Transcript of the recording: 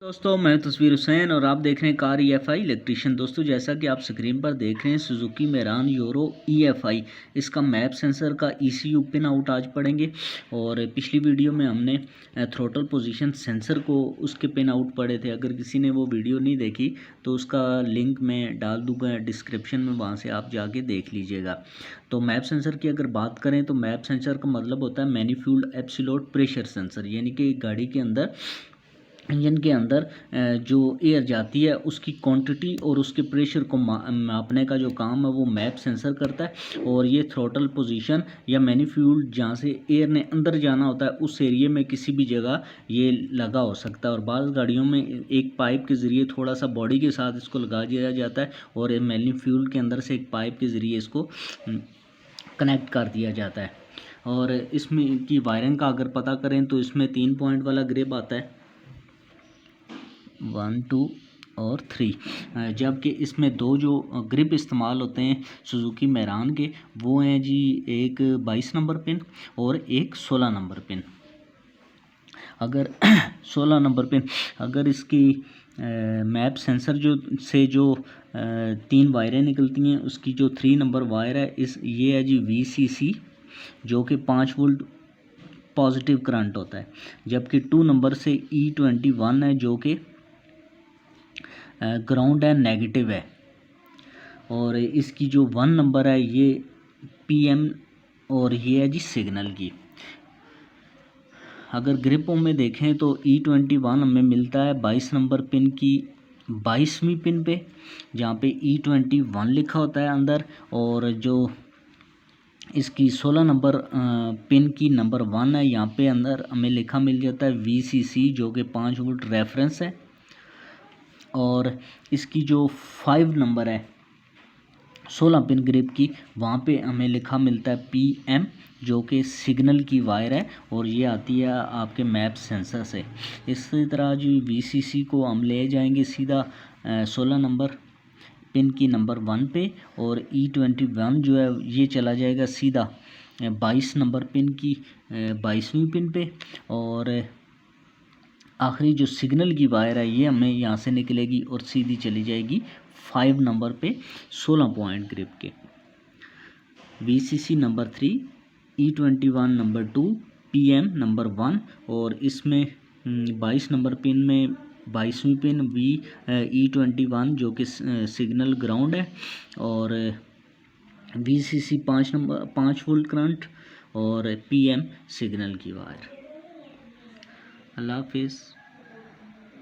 दोस्तों मैं तस्वीर हुसैन और आप देख रहे हैं कार EFI इलेक्ट्रिशियन। दोस्तों जैसा कि आप स्क्रीन पर देख रहे हैं सुजुकी मेरान यूरो EFI, इसका मैप सेंसर का ECU पिन आउट आज पढ़ेंगे। और पिछली वीडियो में हमने थ्रोटल पोजीशन सेंसर को उसके पिन आउट पढ़े थे। अगर किसी ने वो वीडियो नहीं देखी तो उसका लिंक मैं डाल दूँगा डिस्क्रिप्शन में, वहाँ से आप जाके देख लीजिएगा। तो मैप सेंसर की अगर बात करें तो मैप सेंसर का मतलब होता है मैनीफ्यूल्ड एब्सोल्यूट प्रेशर सेंसर, यानी कि गाड़ी के अंदर इंजन के अंदर जो एयर जाती है उसकी क्वांटिटी और उसके प्रेशर को मापने का जो काम है वो मैप सेंसर करता है। और ये थ्रोटल पोजीशन या मैनीफ्यूल्ड जहाँ से एयर ने अंदर जाना होता है उस एरिया में किसी भी जगह ये लगा हो सकता है। और बाज़ गाड़ियों में एक पाइप के ज़रिए थोड़ा सा बॉडी के साथ इसको लगा दिया जाता है और मैनीफ्यूल्ड के अंदर से एक पाइप के ज़रिए इसको कनेक्ट कर दिया जाता है। और इसमें की वायरिंग का अगर पता करें तो इसमें 3 पॉइंट वाला ग्रिप आता है, 1, 2 और 3, जबकि इसमें दो जो ग्रिप इस्तेमाल होते हैं सुजुकी मेरान के वो हैं जी, एक 22 नंबर पिन और एक 16 नंबर पिन। अगर 16 नंबर पिन, अगर इसकी मैप सेंसर जो 3 वायरें निकलती हैं उसकी जो 3 नंबर वायर है ये है जी VCC, जो कि 5 वोल्ट पॉजिटिव करंट होता है। जबकि 2 नंबर से E21 है जो कि ग्राउंड है, नेगेटिव है। और इसकी जो 1 नंबर है ये PM और ये है जी सिग्नल की। अगर ग्रिपों में देखें तो E21 हमें मिलता है 22 नंबर पिन की 22वीं पिन पे, जहाँ पे E21 लिखा होता है अंदर। और जो इसकी 16 नंबर पिन की नंबर 1 है, यहाँ पे अंदर हमें लिखा मिल जाता है VCC, जो कि 5 वोल्ट रेफरेंस है। और इसकी जो 5 नंबर है 16 पिन ग्रिप की, वहाँ पे हमें लिखा मिलता है PM, जो कि सिग्नल की वायर है और ये आती है आपके मैप सेंसर से। इसी तरह जो VCC को हम ले जाएंगे सीधा 16 नंबर पिन की नंबर 1 पे, और E21 जो है ये चला जाएगा सीधा 22 नंबर पिन की 22वीं पिन पे। और आखिरी जो सिग्नल की वायर है ये हमें यहाँ से निकलेगी और सीधी चली जाएगी 5 नंबर पे 16 पॉइंट ग्रिप के। VCC number 3, E21 number 2, PM number 1। और इसमें 22 नंबर पिन में 22वीं पिन E21 जो कि सिग्नल ग्राउंड है, और VCC 5 वोल्ट करंट और PM सिग्नल की वायर। अल्लाह हाफिज़।